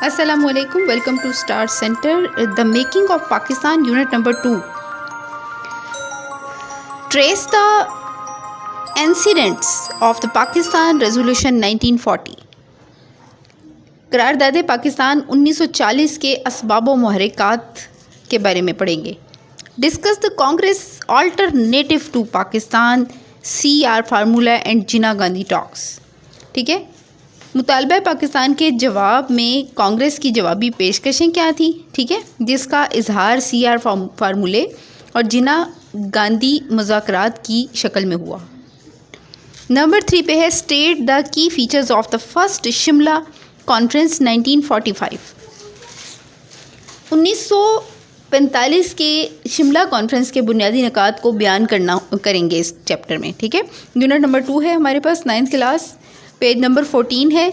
Assalamualaikum. Welcome to Star Center. The making of Pakistan, unit number 2. Trace the incidents of the Pakistan Resolution 1940. करारदादे Pakistan 1940 के असबाब व मुहर्रिकात के बारे में पढ़ेंगे. Discuss the Congress alternative to Pakistan, CR formula and Jinnah Gandhi talks. ठीक है, मुतालबा पाकिस्तान के जवाब में कांग्रेस की जवाबी पेशकशें क्या थी, ठीक है, जिसका इजहार CR फार्मूले और जिना गांधी मुज़ाकरात की शक्ल में हुआ. नंबर 3 पे है state the key features of the first Shimla conference 1945. 1945 के शिमला कॉन्फ्रेंस के बुनियादी निकात को बयान करेंगे इस चैप्टर में. ठीक है, यूनिट नंबर 2 है हमारे पास, 9th क्लास, पेज नंबर 14 है.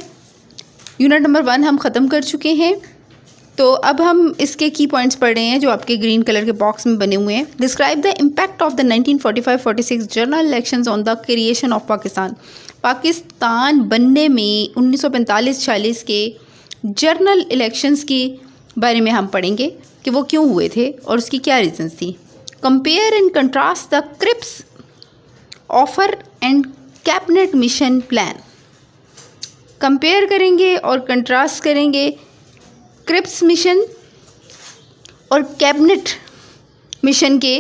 यूनिट नंबर 1 हम ख़त्म कर चुके हैं, तो अब हम इसके की पॉइंट्स पढ़ रहे हैं जो आपके ग्रीन कलर के बॉक्स में बने हुए हैं. Describe the impact of the 1945-46 general elections on the creation of Pakistan. Pakistan बनने में 1945-46 के जनरल इलेक्शंस के बारे में हम पढ़ेंगे कि वो क्यों हुए थे और उसकी क्या रीजंस थी. Compare and contrast the Cripps offer and cabinet mission plan. Compare करेंगे और कंट्रास्ट करेंगे क्रिप्स मिशन और कैबिनेट मिशन के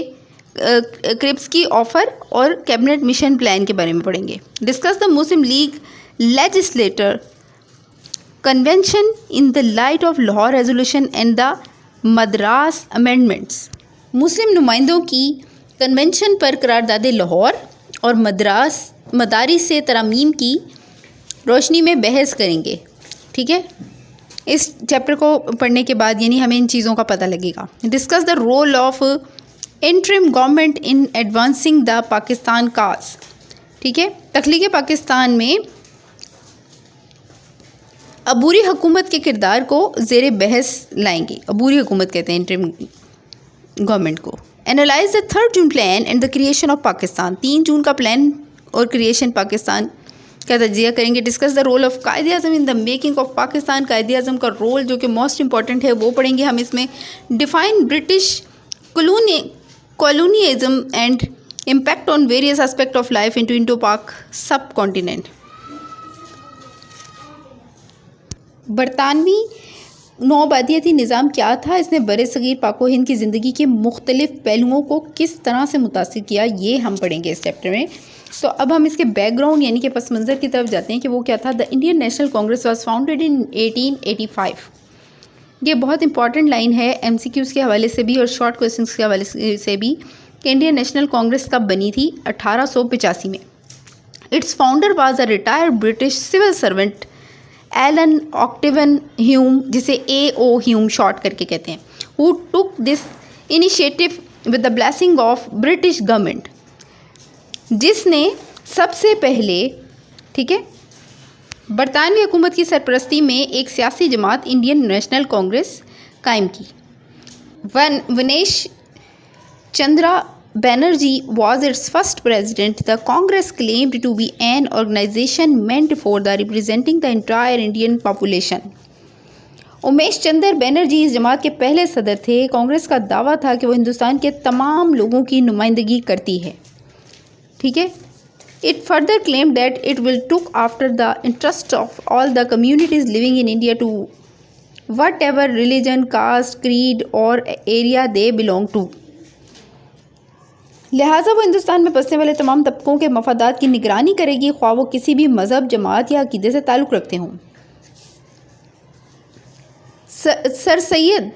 क्रिप्स की ऑफ़र और कैबिनेट मिशन प्लान के बारे में पढ़ेंगे. Discuss the Muslim League legislator convention in the light of Lahore resolution and the Madras amendments. मुस्लिम नुमाइंदों की कन्वेंशन पर करारदादे लाहौर और मदारिस से तरामीम की रोशनी में बहस करेंगे. ठीक है, इस चैप्टर को पढ़ने के बाद यानी हमें इन चीज़ों का पता लगेगा. Discuss the role of interim government in advancing the Pakistan cause. ठीक है, तख्लीक़ पाकिस्तान में अबूरी हुकूमत के किरदार को ज़ेर बहस लाएंगे. अबूरी हुकूमत कहते हैं इंटरिम गवर्नमेंट को. Analyse the 3 June plan and the creation of Pakistan. 3 जून का प्लान और क्रिएशन पाकिस्तान का तजिया करेंगे. Discuss the role of Quaid-e Azam in the making of Pakistan. Quaid-e Azam का रोल जो कि मोस्ट इंपॉर्टेंट है वो पढ़ेंगे हम इसमें. Define British colonialism and impact on various aspect of life into पाक सब कॉन्टिनेंट. बरतानवी नौआबादियती निज़ाम क्या था, इसने बरे सगीर पाको हिंद की ज़िंदगी के मुख्तलिफ़ पहलुओं को किस तरह से मुतासिर किया, ये हम पढ़ेंगे इस चैप्टर में. तो अब हम इसके बैकग्राउंड यानी कि पस मंज़र की तरफ जाते हैं कि वो क्या था. The Indian National Congress was founded in 1885. ये बहुत इंपॉर्टेंट लाइन है MCQs के हवाले से भी और शॉर्ट क्वेश्चंस के हवाले से भी कि इंडियन नेशनल कांग्रेस कब बनी थी, 1885 में. Its founder was a retired British civil servant Allan Octavian Hume, जिसे AO ह्यूम शॉर्ट करके कहते हैं, who took this initiative with the blessing of British government, जिसने सबसे पहले, ठीक है, बरतानवी हुकूमत की सरपरस्ती में एक सियासी जमात इंडियन नेशनल कांग्रेस कायम की. Vanesh Chandra Banerjee was its first president. The Congress claimed to be an organization meant for the representing the entire Indian population. Umesh Chandra Banerjee इस जमात के पहले सदर थे. कांग्रेस का दावा था कि वो हिंदुस्तान के तमाम लोगों की नुमाइंदगी करती है. ठीक है, It further claimed that it will look after the interests of all the communities living in India to whatever religion, caste, creed or area they belong to. लिहाजा वो हिंदुस्तान में बसने वाले तमाम तबकों के मफादात की निगरानी करेगी, ख्वाह वो किसी भी मज़हब, जमात या अक़ीदे से ताल्लुक़ रखते हों. Sir Syed,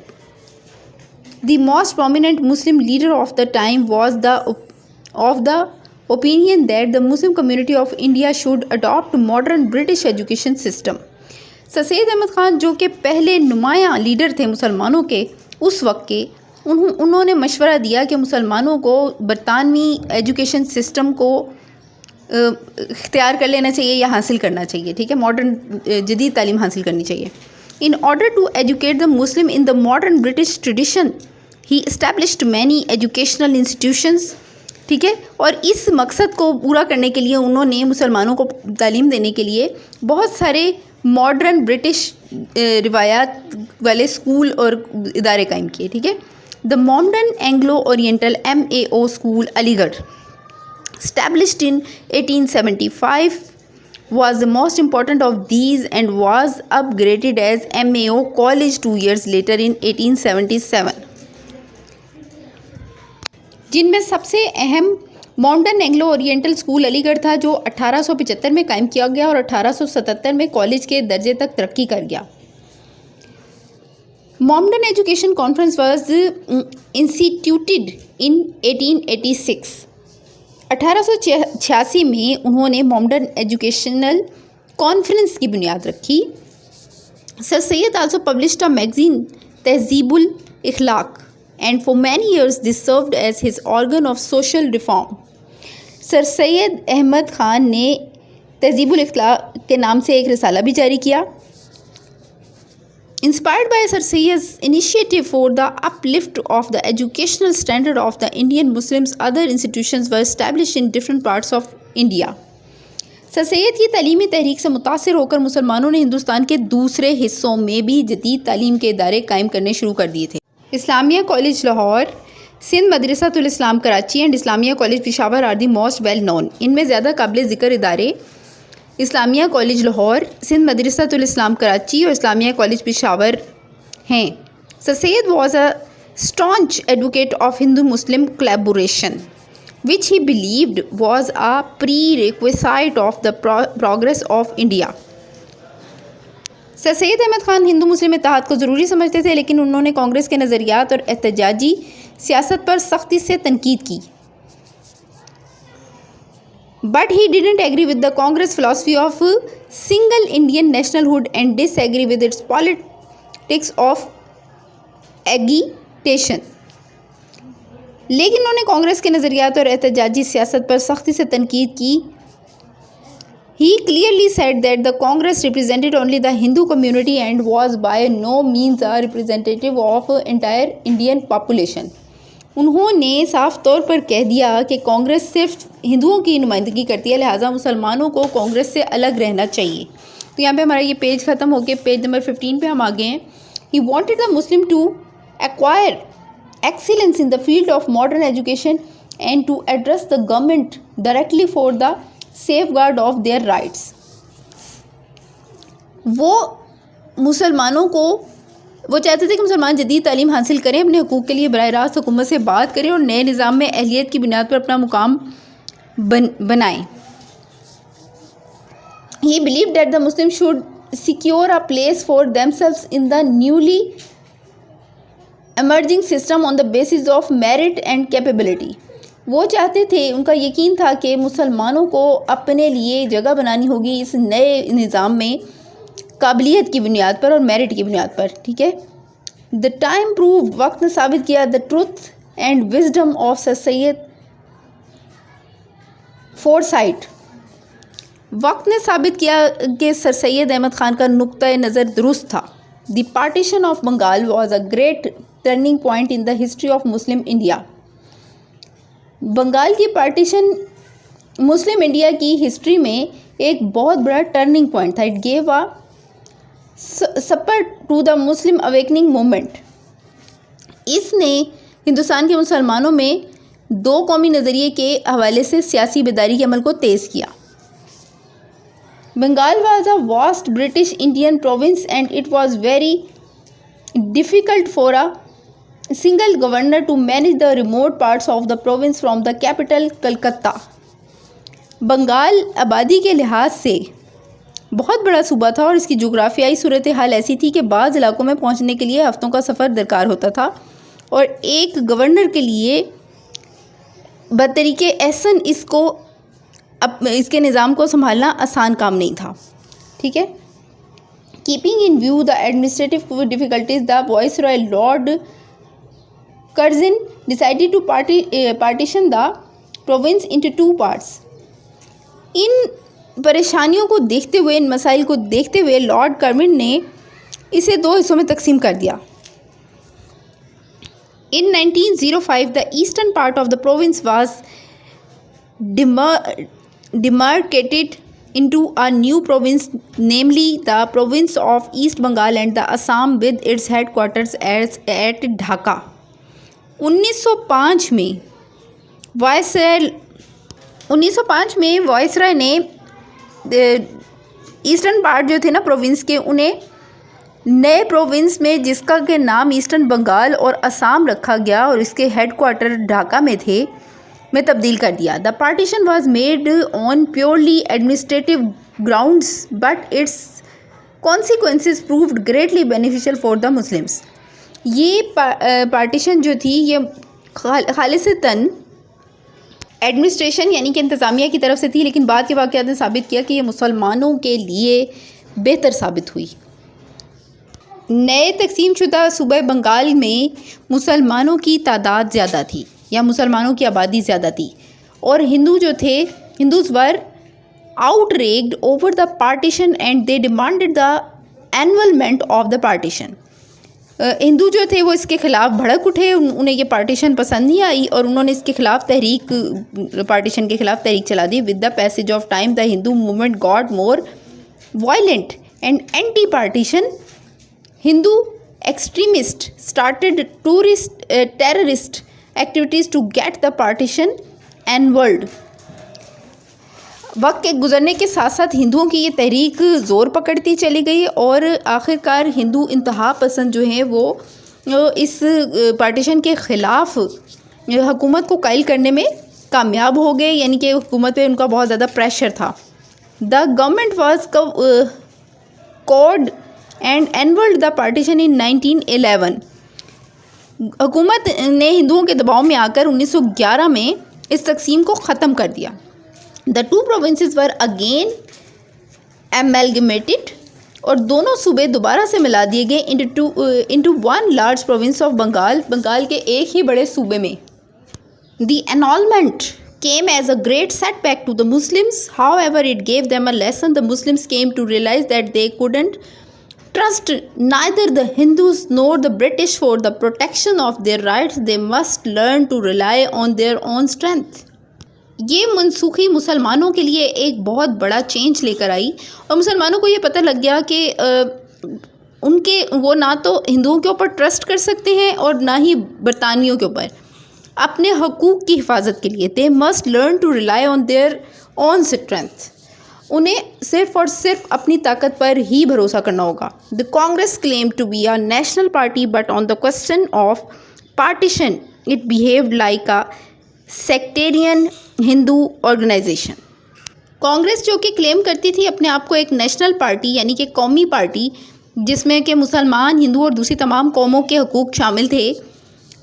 the most prominent Muslim leader of the time, was of the opinion that the Muslim community of India should adopt modern British education system. Syed Ahmad Khan जो कि पहले नुमायाँ लीडर थे मुसलमानों के उस वक्त के, उन्होंने मशवरा दिया कि मुसलमानों को बरतानवी एजुकेशन सिस्टम को इख्तियार कर लेना चाहिए या हासिल करना चाहिए. ठीक है, मॉडर्न जदीद तालीम हासिल करनी चाहिए. In order to educate the Muslim in the modern British tradition he established many educational institutions. ठीक है, और इस मकसद को पूरा करने के लिए उन्होंने मुसलमानों को तालीम देने के लिए बहुत सारे मॉडर्न ब्रिटिश रिवायात वाले स्कूल और इदारे कायम किए, ठीक है। The modern Anglo oriental MAO school Aligarh established in 1875 was the most important of these and was upgraded as MAO College 2 years later in 1877। जिनमें सबसे अहम modern Anglo oriental school Aligarh था, जो 1875 में कायम किया गया और 1877 में कॉलेज के दर्जे तक तरक्की कर गया। Modern education conference was instituted इन 1886। 1886 में उन्होंने मॉडर्न एजुकेशनल कॉन्फ्रेंस की बुनियाद रखी। Sir Syed also published a magazine Tahzeeb-ul-Akhlaq and for many years this served as his organ of social reform। Sir Syed Ahmad Khan ने तहजीबुल इखलाक के नाम से एक रिसाला भी जारी किया। Inspired by Sir Sayyid's initiative for the uplift of the educational standard of the Indian Muslims, other institutions were established in different parts of India। Sir Syed की तालीमी तहरीक से मुतासिर होकर मुसलमानों ने हिंदुस्तान के दूसरे हिस्सों में भी जदीद तालीम के इदारे कायम करने शुरू कर दिए थे। Islamia college Lahore, Sindh Madrasatul Islam Karachi and Islamia college Peshawar are the most well known. इनमें ज़्यादा काबिल ज़िक्र इदारे इस्लामिया कॉलेज लाहौर, सिंध मदरसातुल इस्लाम कराची और इस्लामिया कॉलेज पेशावर हैं। Sir Syed was a staunch advocate of Hindu Muslim collaboration which he believed was a prerequisite of the progress of India। Sir Syed Ahmad Khan हिंदू मुस्लिम इत्तेहाद को ज़रूरी समझते थे, लेकिन उन्होंने कांग्रेस के नज़रियात और एहतजाजी सियासत पर सख्ती से तनकीद की। But he didn't agree with the Congress philosophy of single Indian nationhood and disagree with its politics of agitation. लेकिन उन्होंने कांग्रेस के नज़रियात और एहतजाजी सियासत पर सख्ती से तनकीद की। He clearly said that the Congress represented only the Hindu community and was by no means a representative of entire Indian population। उन्होंने साफ तौर पर कह दिया कि कांग्रेस सिर्फ हिंदुओं की नुमाइंदगी करती है, लिहाजा मुसलमानों को कांग्रेस से अलग रहना चाहिए। तो यहाँ पे हमारा ये पेज ख़त्म हो गया। पेज नंबर 15 पे हम आ गए हैं। He wanted the Muslim to acquire excellence in the field of modern education and to address the government directly for the safeguard of their rights। वो चाहते थे कि मुसलमान जदीद तालीम हासिल करें, अपने हकूक़ के लिए बराह रास्त हुकूमत से बात करें और नए निज़ाम में अहलियत की बुनियाद पर अपना मुकाम बनाएं। He believed that the Muslims should secure a place for themselves in the newly emerging system on the basis of merit and capability। वो चाहते थे, उनका यकीन था कि मुसलमानों को अपने लिए जगह बनानी होगी इस नए निज़ाम में काबिलियत की बुनियाद पर और मेरिट की बुनियाद पर, ठीक है। द टाइम प्रूव, वक्त ने साबित किया, the truth and wisdom of sir Syed foresight. वक्त ने साबित किया कि सर सैयद अहमद ख़ान का नुक्ता नज़र दुरुस्त था। The partition of Bengal was a great turning point in the history of Muslim India. Bengal की पार्टीशन मुस्लिम इंडिया की हिस्ट्री में एक बहुत बड़ा टर्निंग पॉइंट था। It gave a support to the Muslim awakening movement. इसने हिंदुस्तान के मुसलमानों में दो कौमी नज़रिए के हवाले से सियासी बेदारी के अमल को तेज़ किया। Bengal was a vast British Indian province and it was very difficult for a single governor to manage the remote parts of the province from the capital Calcutta. Bengal आबादी के लिहाज से बहुत बड़ा सूबा था और इसकी जोग्राफियाई सूरत हाल ऐसी थी कि बाज़ इलाकों में पहुंचने के लिए हफ्तों का सफ़र दरकार होता था और एक गवर्नर के लिए बतरीके एहसन इसके निज़ाम को संभालना आसान काम नहीं था, ठीक है। Keeping in view the administrative difficulties, the viceroy Lord Curzon decided to partition the province into two parts। इन परेशानियों को देखते हुए, इन मसाइल को देखते हुए लॉर्ड कर्जन ने इसे दो हिस्सों में तकसीम कर दिया। In 1905 the eastern part of the province was demarcated into a new province, namely the province of East Bengal and the Assam with its headquarters at Dhaka. 1905 में वायसराय ने ईस्टर्न पार्ट जो थे ना प्रोविंस के, उन्हें नए province में जिसका के नाम ईस्टर्न बंगाल और असम रखा गया और इसके हेडक्वार्टर ढाका में थे, में तब्दील कर दिया. The partition was made on purely administrative grounds but it's consequences proved greatly beneficial for the Muslims. ये पार्टीशन जो थी ये खालिसतन एडमिनिस्ट्रेशन यानी कि इंतज़ामिया की तरफ से थी, लेकिन बाद के वाक़यात ने साबित किया कि ये मुसलमानों के लिए बेहतर साबित हुई. नए तकसीम शुदा सूबे बंगाल में मुसलमानों की तादाद ज़्यादा थी या मुसलमानों की आबादी ज़्यादा थी और हिंदू जो थे, Hindus were outraged over the partition and they demanded the annulment of the partition. Hindu जो थे वो इसके ख़िलाफ़ भड़क उठे, उन्हें ये पार्टीशन पसंद नहीं आई और उन्होंने इसके ख़िलाफ़ पार्टीशन के ख़िलाफ़ तहरीक चला दी. With the passage of time the Hindu movement got more violent and anti partition. Hindu extremist started terrorist activities to get the partition annulled. वक्त के गुजरने के साथ साथ हिंदुओं की ये तहरीक ज़ोर पकड़ती चली गई और आखिरकार हिंदू इंतहा पसंद जो हैं वो इस पार्टीशन के ख़िलाफ़ हुकूमत को कायल करने में कामयाब हो गए, यानी कि हुकूमत पे उनका बहुत ज़्यादा प्रेशर था. The government was cowed and annulled the partition in 1911. हुकूमत ने हिंदुओं के दबाव में आकर 1911 में इस तकसीम को ख़त्म कर दिया. The two provinces were again amalgamated और दोनों सूबे दोबारा से मिला दिए गए into one large province of Bengal, Bengal के एक ही बड़े सूबे में. The annulment came as a great setback to the Muslims. However, it gave them a lesson. The Muslims came to realize that they couldn't trust neither the Hindus nor the British for the protection of their rights. They must learn to rely on their own strength. ये मनसूखी मुसलमानों के लिए एक बहुत बड़ा change लेकर आई और मुसलमानों को ये पता लग गया कि उनके वो ना तो हिंदुओं के ऊपर ट्रस्ट कर सकते हैं और ना ही बरतानियों के ऊपर. अपने हकूक़ की हिफाजत के लिए they must learn to rely on their own strength. उन्हें सिर्फ और सिर्फ अपनी ताकत पर ही भरोसा करना होगा. The Congress claim to be a national party but on the question of partition it behaved like a sectarian Hindu organisation. Congress जो कि क्लेम करती थी अपने आप को एक नेशनल पार्टी यानी कि कौमी पार्टी जिसमें कि मुसलमान, हिंदू और दूसरी तमाम कौमों के हकूक़ शामिल थे,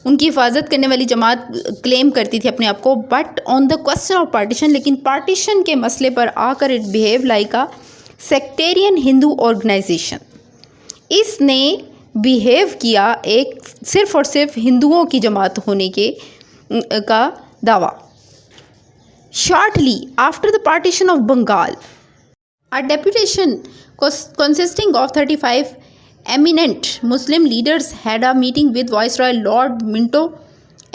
उनकी हिफाजत करने वाली जमात क्लेम करती थी अपने आप को. But on the question of partition, लेकिन पार्टीशन के मसले पर आकर it behave like a sectarian Hindu organisation. इसने बिहेव किया एक सिर्फ और सिर्फ हिंदुओं की जमात होने के का दावा. Shortly after the partition of Bengal a deputation consisting of 35 eminent Muslim leaders had a meeting with Viceroy Lord Minto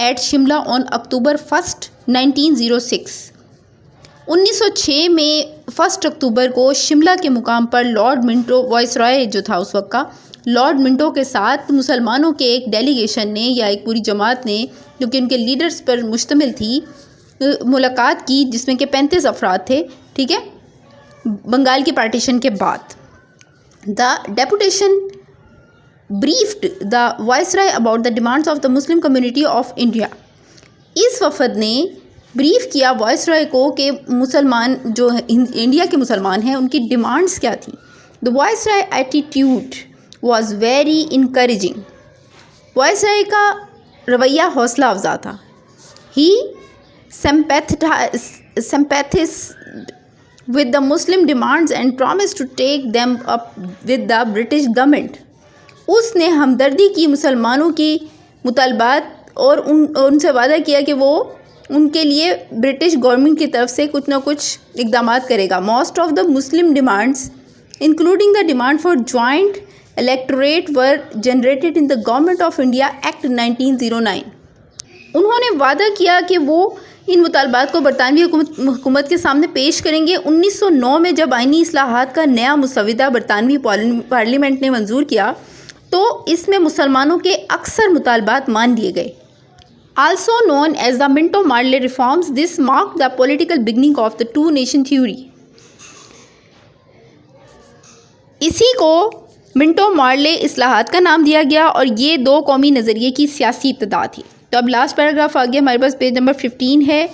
at Shimla on October 1st, 1906. 1906 में 1 अक्टूबर को शिमला के मुकाम पर लॉर्ड मिंटो, वाइसरॉय जो था उस वक्त का, लॉर्ड मिंटो के साथ मुसलमानों के एक डेलीगेशन ने या एक पूरी जमात ने जो कि उनके लीडर्स पर मुश्तमिल थी मुलाकात की, जिसमें कि 35 अफराद थे. ठीक है, बंगाल की पार्टीशन के बाद. The deputation briefed the viceroy about the demands of the Muslim community of India. इस वफद ने ब्रीफ किया वाइसरॉय को कि मुसलमान जो इंडिया के मुसलमान हैं उनकी डिमांड्स क्या थी. The viceroy attitude was very encouraging. Viceroy का रवैया हौसला अफजा था. ही sympathized with the Muslim demands and promised to take them up with the British government. उसने हमदर्दी की मुसलमानों की मुतालबात और उनसे वादा किया कि वो उनके लिए ब्रिटिश गवर्नमेंट की तरफ से कुछ ना कुछ इक़दामात करेगा. Most of the Muslim demands including the demand for joint electorate were generated in the government of India act 1909. उन्होंने वादा किया कि वो इन मुतालबात को बरतानवी हुकूमत के सामने पेश करेंगे। 1909 में जब आइनी इस्लाहात का नया मुसविदा बरतानवी पार्लियामेंट ने मंजूर किया तो इसमें मुसलमानों के अक्सर मुतालबात मान लिए गए। Also known as the Minto Morley reforms, this mark the political beginning of the two nation theory. इसी को मिंटो मार्ले इस्लाहात का नाम दिया गया और ये दो कौमी नज़रिए की सियासी इब्तिदा थी। तो अब लास्ट पैराग्राफ आ गया हमारे पास, पेज नंबर 15 है।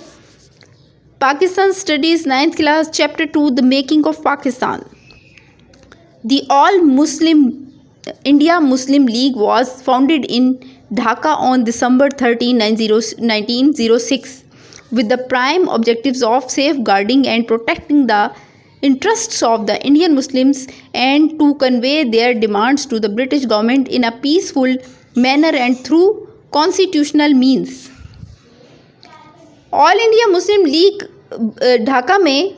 Pakistan studies 9th class, chapter 2, the making of Pakistan. The all Muslim India Muslim league was founded in Dhaka on December 13, 1906 with the prime objectives of safeguarding and protecting the interests of the Indian Muslims and to convey their demands to the British government in a peaceful manner and through constitutional means. All India Muslim league Dhaka में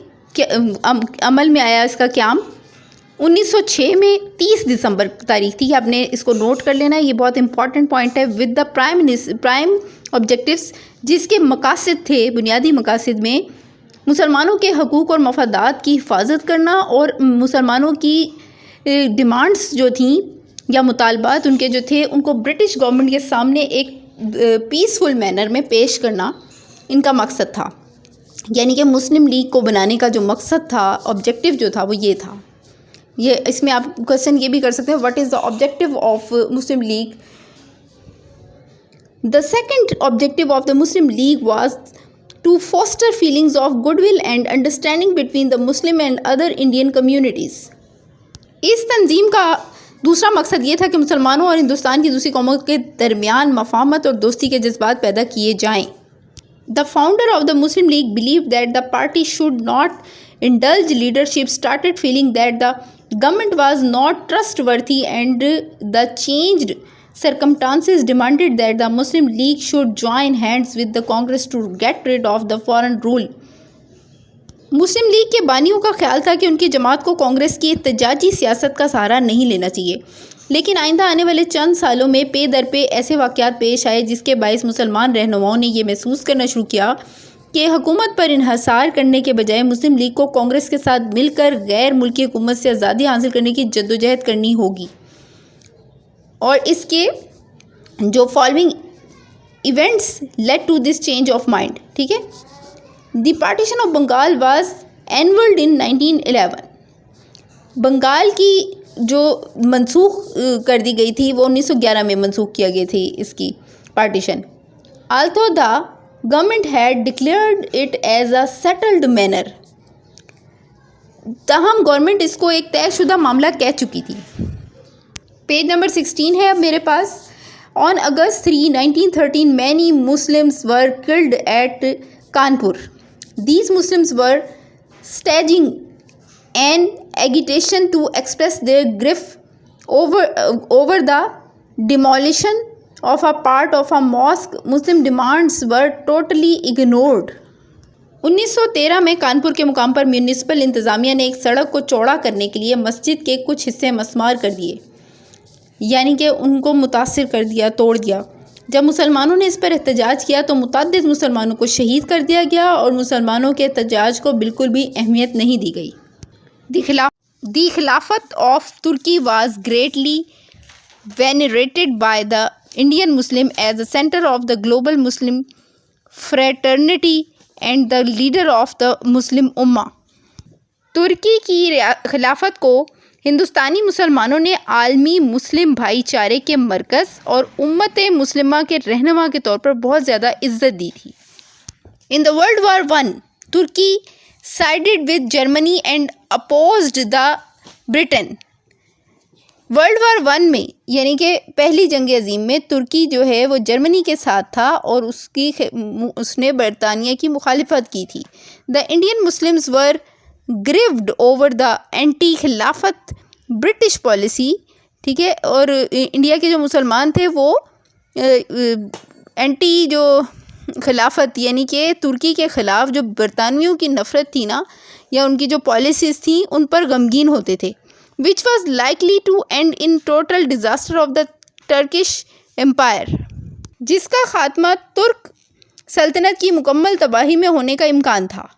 अमल में आया। इसका क़याम 1906 में 30 दिसंबर तारीख थी। आपने इसको note कर लेना है, ये बहुत इंपॉर्टेंट पॉइंट है। विद द प्राइम ऑब्जेक्टिव्स, जिसके मकासद थे, बुनियादी मकासद में मुसलमानों के हकूक़ और मफादात की हिफाजत करना और मुसलमानों की डिमांड्स जो थीं या मुतालबात उनके जो थे उनको ब्रिटिश गवर्नमेंट के सामने एक पीसफुल मैनर में पेश करना इनका मकसद था। यानी कि मुस्लिम लीग को बनाने का जो मकसद था, ऑब्जेक्टिव जो था, वो ये था। ये इसमें आप क्वेश्चन ये भी कर सकते हैं, what is the objective of Muslim League. The second objective of the Muslim League was to foster feelings of goodwill and understanding between the Muslim and other Indian communities. इस तंजीम का दूसरा मकसद ये था कि मुसलमानों और हिंदुस्तान की दूसरी कौमों के दरमियान मफाहमत और दोस्ती के जज्बात पैदा किए जाएँ। The founder of the Muslim League believed that the party should not indulge leadership, started feeling that the government was not trustworthy and the changed circumstances demanded that the Muslim League should join hands with the Congress to get rid of the foreign rule. Muslim league के बानियों का ख्याल था कि उनकी जमात को कांग्रेस की एहतजाजी सियासत का सहारा नहीं लेना चाहिए, लेकिन आइंदा आने वाले चंद सालों में पे दर पे ऐसे वाक़यात पेश आए जिसके बायस मुसलमान रहनुमाओं ने यह महसूस करना शुरू किया कि हुकूमत पर इन्हसार करने के बजाय मुस्लिम लीग को कांग्रेस के साथ मिलकर गैर मुल्की हुकूमत से आज़ादी हासिल करने की जद्दोजहद करनी होगी। और इसके जो following events led to this change of mind. ठीक है, the partition of Bengal was annulled in 1911। Bengal की जो मनसूख कर दी गई थी वो 1911 में मनसूख किया गई थी इसकी partition. Although the government had declared it as a settled manner, ताहम गवर्नमेंट इसको एक तयशुदा मामला कह चुकी थी। पेज नंबर 16 है अब मेरे पास। On August 3, 1913 many Muslims were killed at Kanpur. These Muslims were staging an agitation to express their grief over the demolition of a part of a mosque. Muslim demands were totally ignored. 1913 में कानपुर के मुकाम पर municipal इंतज़ामिया ने एक सड़क को चौड़ा करने के लिए मस्जिद के कुछ हिस्से मस्मार कर दिए, यानी कि उनको मुतासिर कर दिया, तोड़ दिया। जब मुसलमानों ने इस पर एहतजाज किया तो मुतअद्दिद मुसलमानों को शहीद कर दिया गया और मुसलमानों के एहतजाज को बिल्कुल भी अहमियत नहीं दी गई। The Khilafat of Turkey was greatly venerated by the Indian Muslim as the center of the global Muslim fraternity and the leader of the Muslim Ummah. तुर्की की खिलाफत को हिंदुस्तानी मुसलमानों ने आलमी मुस्लिम भाईचारे के मरकज़ और उम्मत मुस्लिमा के रहनुमा के तौर पर बहुत ज़्यादा इज्जत दी थी। In the World War I, तुर्की sided with Germany and opposed the Britain. World War 1 में यानी कि पहली जंग अजीम में तुर्की जो है वो जर्मनी के साथ था और उसने बरतानिया की मुखालिफत की थी। The Indian Muslims were grieved over the anti Khilafat British policy. ठीक है, और इंडिया के जो मुसलमान थे वो एंटी जो खिलाफत यानी कि तुर्की के ख़िलाफ़ जो बरतानवियों की नफ़रत थी ना, या उनकी जो पॉलिसीज़ थी उन पर गमगीन होते थे। Which was likely to end in total disaster of the Turkish empire, जिसका ख़ात्मा तुर्क सल्तनत की मुकम्मल तबाही में होने का इम्कान था।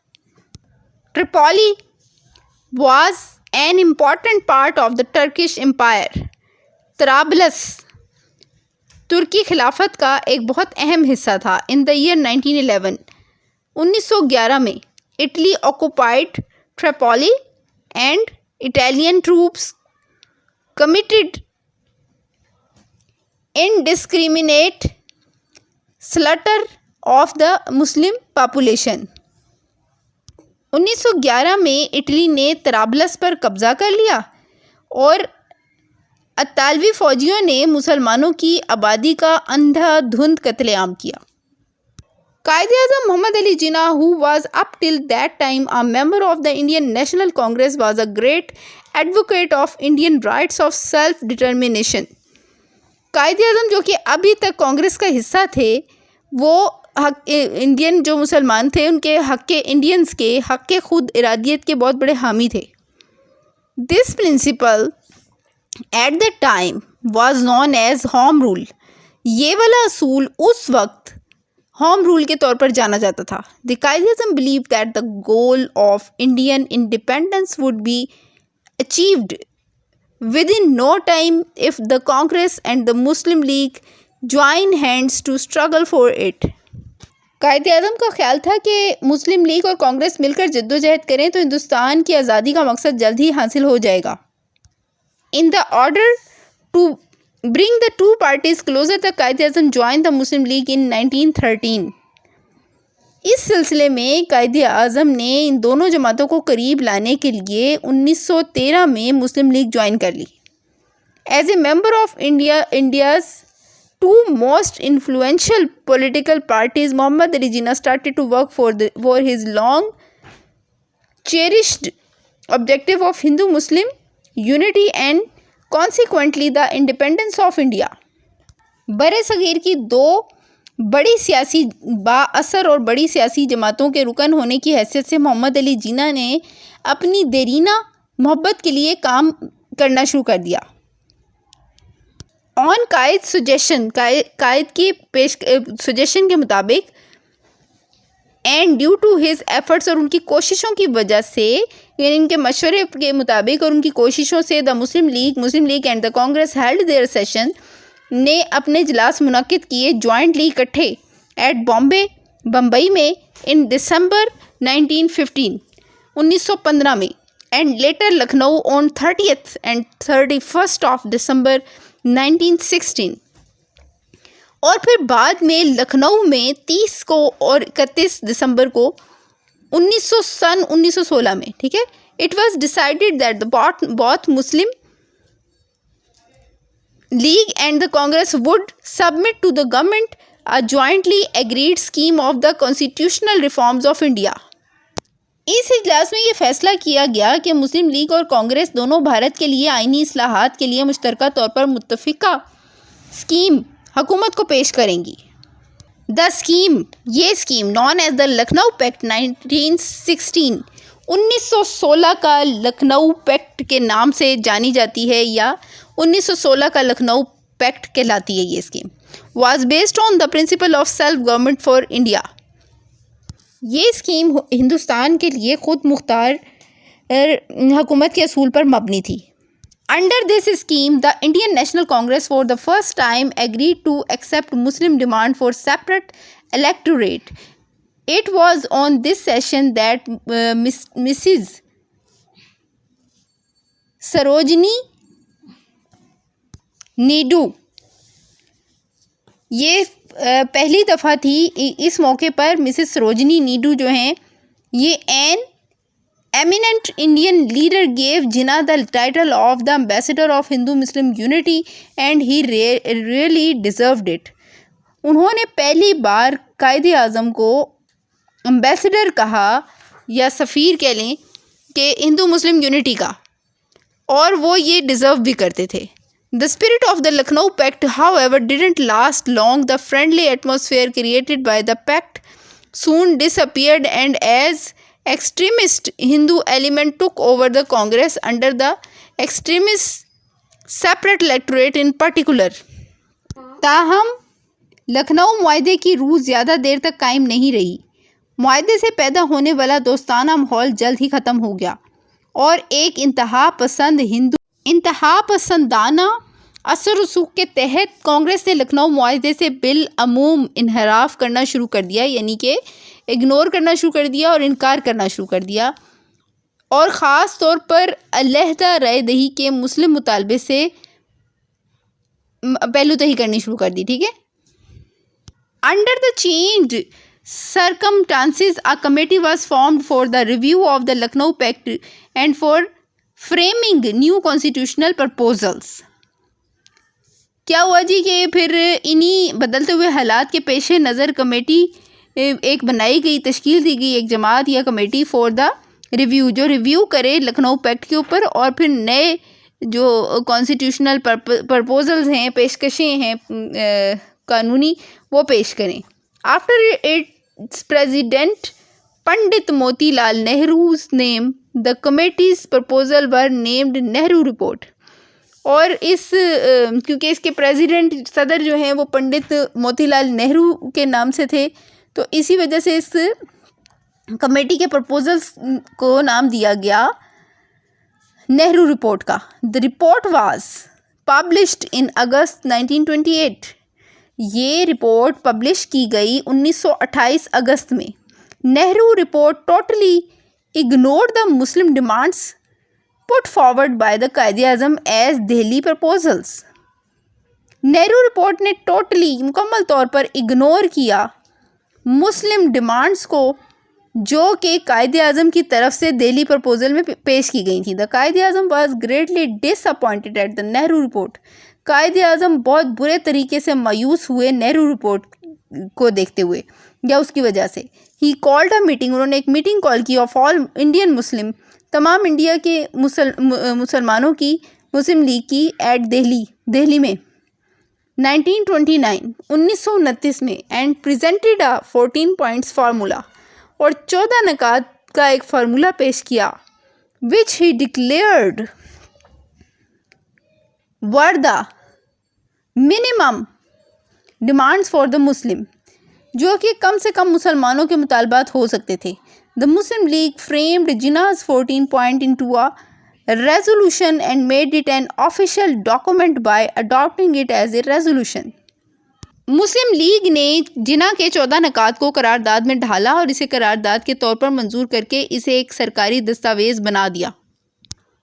Tripoli was an important part of the Turkish Empire. तराबलस तुर्की खिलाफत का एक बहुत अहम हिस्सा था। इन द ईयर 1911 1911 में Italy occupied Tripoli and Italian troops committed indiscriminate slaughter of the Muslim population। 1911 में इटली ने तराबलस पर कब्ज़ा कर लिया और अतालवी फ़ौजियों ने मुसलमानों की आबादी का अंधाधुंध कत्लेआम किया। कायद-ए-आज़म मोहम्मद अली जिन्ना, who was up till that time a member of the Indian National Congress, was a great advocate of Indian rights of self-determination। Quaid-e-Azam जो कि अभी तक कांग्रेस का हिस्सा थे, वो इंडियन जो मुसलमान थे उनके हक़ इंडियंस के हक़ खुद इरादियत के बहुत बड़े हामी थे। This principle at the time was known age home rule. ये वाला असूल उस वक्त होम रूल के तौर पर जाना जाता था। The Quaid-e-Azam believe that the goal of Indian independence would be achieved within no time if the Congress and the Muslim League join hands to struggle for it। Quaid-e-Azam का ख्याल था कि मुस्लिम लीग और कांग्रेस मिलकर जद्दोजहद करें तो हिंदुस्तान की आज़ादी का मकसद जल्द ही हासिल हो जाएगा। In the order to bring the two parties closer the Quaid-e-Azam join the Muslim League in 1913। इस सिलसिले में कायद-ए-आज़म ने इन दोनों जमातों को करीब लाने के लिए 1913 में मुस्लिम लीग ज्वाइन कर ली। As a member of India's two most influential political parties, Mohammad Ali Jinnah started to work for his long cherished objective of Hindu Muslim unity and consequently the independence of India. बरे सगीर की दो बड़ी सियासी बाअसर और बड़ी सियासी जमातों के रुकन होने की हैसियत से मोहम्मद अली जिन्ना ने अपनी देरीना मोहब्बत के लिए काम करना शुरू कर दिया। ऑन कायद सजेशन, कायद की सजेशन के मुताबिक and due to his efforts, और उनकी कोशिशों की वजह से, यानी इनके मशवरे के मुताबिक और उनकी कोशिशों से, the Muslim league and the Congress held there session, ने अपने इजलास मुनक्किद किए जॉइंटली इकट्ठे एट बम्बई में इन दिसंबर 1915 में and later Lucknow on 30th and 31st of December 1916, और फिर बाद में लखनऊ में 30 को और 31 दिसंबर को 1916 में, ठीक है। It was decided that the both Muslim League and the Congress would submit to the government a jointly agreed scheme of the constitutional reforms of India। इस इजलास में ये फैसला किया गया कि मुस्लिम लीग और कांग्रेस दोनों भारत के लिए आईनी इस्लाहात के लिए मुश्तरका तौर पर मुत्तफिका स्कीम हुकूमत को पेश करेंगी। द स्कीम, ये scheme known as the Lucknow pact 1916, 1916 का लखनऊ पैक्ट के नाम से जानी जाती है या 1916 का लखनऊ पैक्ट कहलाती है। ये scheme was based on the principle of self government for India. ये स्कीम हिंदुस्तान के लिए खुद मुख्तार हुकूमत के असूल पर मबनी थी। Under this scheme the Indian National Congress for the first time agreed to accept Muslim demand for separate electorate. It was on this session that Mrs Sarojini Naidu, ये पहली दफ़ा थी इस मौके पर मिसेस सरोजनी नीडू जो हैं, ये an eminent Indian leader gave Jinnah the title of the ambassador of Hindu Muslim unity and he really deserved it. उन्होंने पहली बार कायद-ए-आज़म को एम्बेसडर कहा या सफ़ीर कह लें कि हिंदू मुस्लिम यूनिटी का, और वो ये डिज़र्व भी करते थे। The spirit of the Lucknow Pact, however, didn't last long. The friendly atmosphere created by the pact soon disappeared, and as extremist Hindu element took over the Congress under the extremist separate electorate in particular. ताहम लखनऊ मुआहदे की रूह ज़्यादा देर तक कायम नहीं रही। मुआहदे से पैदा होने वाला दोस्ताना माहौल जल्द ही ख़त्म हो गया और एक इंतहा पसंदाना असर रसूख के तहत कांग्रेस ने लखनऊ मुआहदे से बिल अमूम इनहराफ करना शुरू कर दिया, यानी कि इग्नोर करना शुरू कर दिया और इनकार करना शुरू कर दिया, और ख़ास तौर पर अलहदा राय दही के मुस्लिम मुतालबे से पहलूतही करनी शुरू कर दी। ठीक है। Under the changed circumstances, a committee was formed for the review of the Lucknow Pact and for framing new constitutional proposals. क्या हुआ जी कि फिर इन्हीं बदलते हुए हालात के पेश नज़र कमेटी एक बनाई गई, तश्कील दी गई एक जमात या कमेटी फॉर द रिव्यू, जो रिव्यू करे लखनऊ पैक्ट के ऊपर और फिर नए जो कॉन्स्टिट्यूशनल प्रपोजल्स हैं, पेशकशें हैं कानूनी, वो पेश करें। After its president Pandit Motilal Nehru's name the committee's proposal were named Nehru report. और इस क्योंकि इसके प्रेसिडेंट सदर जो हैं वो पंडित मोतीलाल नेहरू के नाम से थे, तो इसी वजह से इस कमेटी के प्रपोजल्स को नाम दिया गया नेहरू रिपोर्ट का। The report was published in August 1928। ये रिपोर्ट पब्लिश की गई 1928 अगस्त में। Nehru report totally ignored the Muslim demands put forward by the Quaid-e-Azam as Delhi proposals. Nehru report ने टोटली मुकम्मल तौर पर इग्नोर किया मुस्लिम डिमांड्स को जो कि कायदे-ए-आज़म की तरफ से दिल्ली प्रपोजल में पेश की गई थी। The Quaid-e-Azam was greatly disappointed at the Nehru report. Quaid-e-Azam बहुत बुरे तरीके से मायूस हुए नेहरू रिपोर्ट को देखते हुए या उसकी वजह से। ही कॉल्ड अ मीटिंग, उन्होंने एक मीटिंग कॉल की ऑफ ऑल इंडियन मुस्लिम, तमाम इंडिया के मुसलमानों की, मुस्लिम लीग की, एट दिल्ली में 1929 में, and presented a 14 points formula, और 14 नकात का एक फार्मूला पेश किया, which he declared were the minimum demands for the Muslim, जो कि कम से कम मुसलमानों के मुतालबात हो सकते थे। द मुस्लिम लीग फ्रेम्ड जिन्ना's 14 point into a resolution and made it an official document by adopting it as a resolution. Muslim League ने जिन्ना के 14 नकात को करारदाद में ढाला और इसे करारदाद के तौर पर मंजूर करके इसे एक सरकारी दस्तावेज़ बना दिया।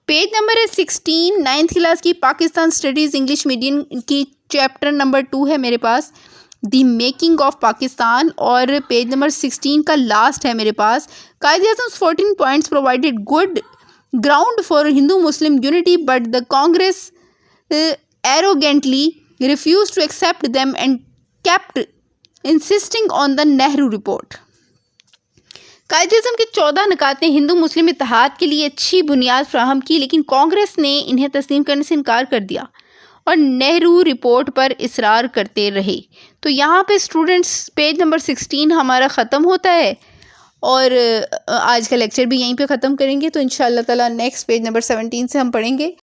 पेज नंबर है 16, 9th क्लास की पाकिस्तान स्टडीज़ इंग्लिश मीडियम की चैप्टर नंबर 2 है मेरे पास, द मेकिंग ऑफ पाकिस्तान, और पेज नंबर 16 का लास्ट है मेरे पास। Quaid-e-Azam 14 points provided good ground for Hindu Muslim unity but the Congress arrogantly refused to accept them and kept insisting on the Nehru report. Quaid-e-Azam के 14 नकात ने हिंदू मुस्लिम इत्तेहाद के लिए अच्छी बुनियाद फ्राहम की, लेकिन कांग्रेस ने इन्हें तस्लीम करने से इनकार कर दिया और नेहरू रिपोर्ट पर इसरार करते रहे। तो यहाँ पे स्टूडेंट्स पेज नंबर 16 हमारा ख़त्म होता है और आज का लेक्चर भी यहीं पे ख़त्म करेंगे। तो इंशाअल्लाह ताला नेक्स्ट पेज नंबर 17 से हम पढ़ेंगे।